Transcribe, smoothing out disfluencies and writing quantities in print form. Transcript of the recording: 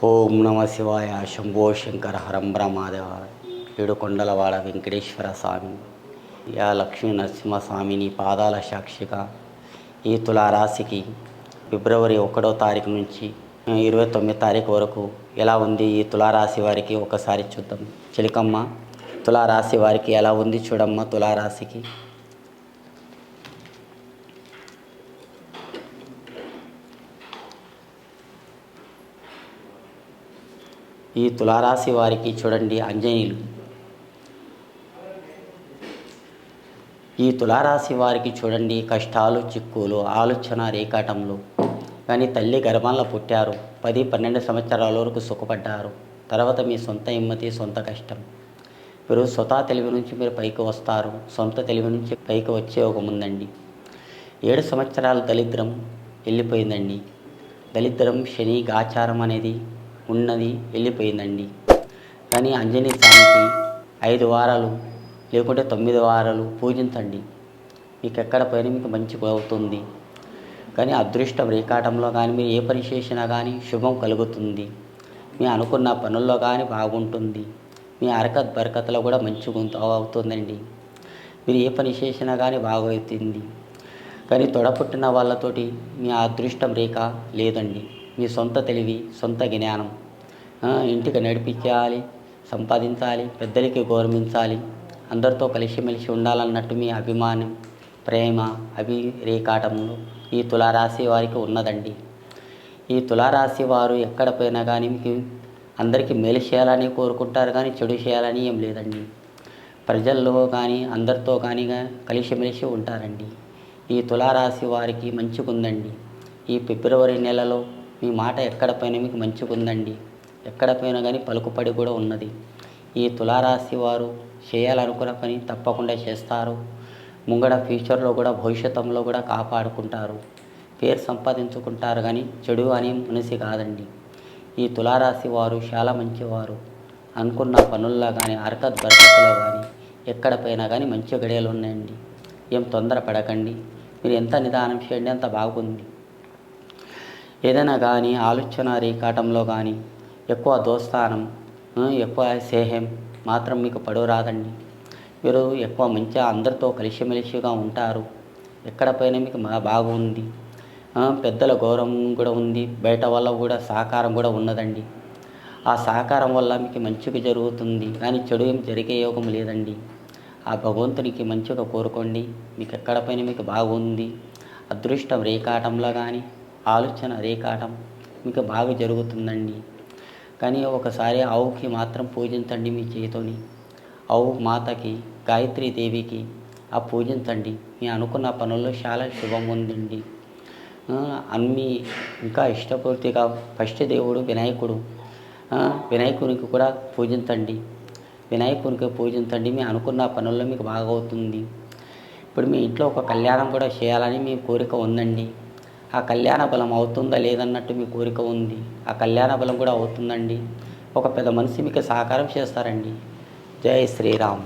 ఓం నమ శివాయ. శంభో శంకర హరం బ్రహ్మదేవ. ఏడుకొండలవాడ వెంకటేశ్వర స్వామి, యా లక్ష్మీ నరసింహస్వామిని పాదాల సాక్షిగా ఈ తులారాశికి ఫిబ్రవరి 1వ తారీఖు నుంచి 29వ తారీఖు వరకు ఎలా ఉంది ఈ తులారాశి వారికి ఒకసారి చూద్దాం. చిలకమ్మ, తులారాశి వారికి ఎలా ఉంది చూడమ్మ. తులారాశికి ఈ తులారాశి వారికి చూడండి ఆంజనేయులు. ఈ తులారాశి వారికి చూడండి కష్టాలు, చిక్కులు, ఆలోచన రేకాటంలో. కానీ తల్లి గర్భంలో పుట్టారు, 10-12 సంవత్సరాల వరకు సుఖపడ్డారు. తర్వాత మీ సొంత హిమ్మతి, సొంత కష్టం. మీరు స్వతహా తెలివి నుంచి మీరు పైకి వస్తారు. సొంత తెలివి నుంచి పైకి వచ్చే ఒక ముందండి. 7 సంవత్సరాల దరిద్రం వెళ్ళిపోయిందండి. దరిద్రం, శని, గాచారం అనేది ఉన్నది వెళ్ళిపోయిందండి. కానీ ఆంజనేయ స్వామికి 5 వారాలు లేకుంటే 9 వారాలు పూజించండి. మీకు ఎక్కడ పైన మీకు మంచి అవుతుంది. కానీ అదృష్టం రేకాటంలో కానీ మీరు ఏ పని చేసినా కానీ శుభం కలుగుతుంది. మీ అనుకున్న పనుల్లో కానీ బాగుంటుంది. మీ అరకత్ బరకతలో కూడా మంచిగా అవుతుందండి. మీరు ఏ పని చేసినా కానీ బాగవుతుంది. కానీ తొడపుట్టిన వాళ్ళతోటి మీ అదృష్టం రేఖ లేదండి. మీ సొంత తెలివి, సొంత జ్ఞానం, ఇంటికి నడిపించాలి, సంపాదించాలి, పెద్దలకి గౌరవించాలి, అందరితో కలిసిమెలిసి ఉండాలన్నట్టు మీ అభిమానం, ప్రేమ రేకాటంలో ఈ తులారాశి వారికి ఉన్నదండి. ఈ తులారాశి వారు ఎక్కడ పోయినా కానీ మీకు అందరికీ మేలు చేయాలని కోరుకుంటారు, కానీ చెడు చేయాలని ఏం లేదండి. ప్రజల్లో కానీ అందరితో కానీ కలిసిమెలిసి ఉంటారండి. ఈ తులారాశి వారికి మంచిగుందండి. ఈ ఫిబ్రవరి నెలలో మీ మాట ఎక్కడ పైన మీకు మంచిగుందండి. ఎక్కడ పోయినా కానీ పలుకుపడి కూడా ఉన్నది. ఈ తులారాశి వారు చేయాలనుకున్న పని తప్పకుండా చేస్తారు. ముంగడ ఫ్యూచర్లో కూడా భవిష్యత్తులో కూడా కాపాడుకుంటారు. పేరు సంపాదించుకుంటారు, కానీ చెడు అని మనిషి కాదండి. ఈ తులారాశి వారు చాలా మంచివారు. అనుకున్న పనుల్లో కానీ అరకత్ బరకతలో కానీ ఎక్కడ పోయినా కానీ మంచి గడియలు ఉన్నాయండి. ఏం తొందరపడకండి. మీరు ఎంత నిదానం చేయండి అంత బాగుంది. ఏదైనా కానీ ఆలోచన రేకాటంలో కానీ ఎక్కువ దోస్తానం, ఎక్కువ స్నేహం మాత్రం మీకు పడవరాదండి. మీరు ఎక్కువ మంచిగా అందరితో కలిసిమెలిసిగా ఉంటారు. ఎక్కడ పైన మీకు బాగుంది. పెద్దల గౌరవం కూడా ఉంది. బయట వల్ల కూడా సహకారం కూడా ఉన్నదండి. ఆ సహకారం వల్ల మీకు మంచిగా జరుగుతుంది, కానీ చెడు ఏం జరిగే యోగం లేదండి. ఆ భగవంతునికి మంచిగా కోరుకోండి. మీకు ఎక్కడ పైన మీకు బాగుంది. అదృష్టం రేకాటంలో కానీ ఆలోచన రేకాటం మీకు బాగా జరుగుతుందండి. కానీ ఒకసారి ఆవుకి మాత్రం పూజించండి. మీ చేతిని ఆవు మాతకి, గాయత్రీ దేవికి ఆ పూజించండి. మీ అనుకున్న పనుల్లో చాలా శుభం ఉందండి. అన్నీ ఇంకా ఇష్టపూర్తిగా ఫస్ట్ దేవుడు వినాయకుడు. వినాయకునికి కూడా పూజించండి. వినాయకునికి పూజించండి. మీ అనుకున్న పనుల్లో మీకు బాగా అవుతుంది. ఇప్పుడు మీ ఇంట్లో ఒక కళ్యాణం కూడా చేయాలని మీ కోరిక ఉందండి. ఆ కళ్యాణ బలం అవుతుందా లేదన్నట్టు మీ కోరిక ఉంది. ఆ కళ్యాణ బలం కూడా అవుతుందండి. ఒక పెద్ద మనిషి మీకు సహకారం చేస్తారండి. జై శ్రీరామ్.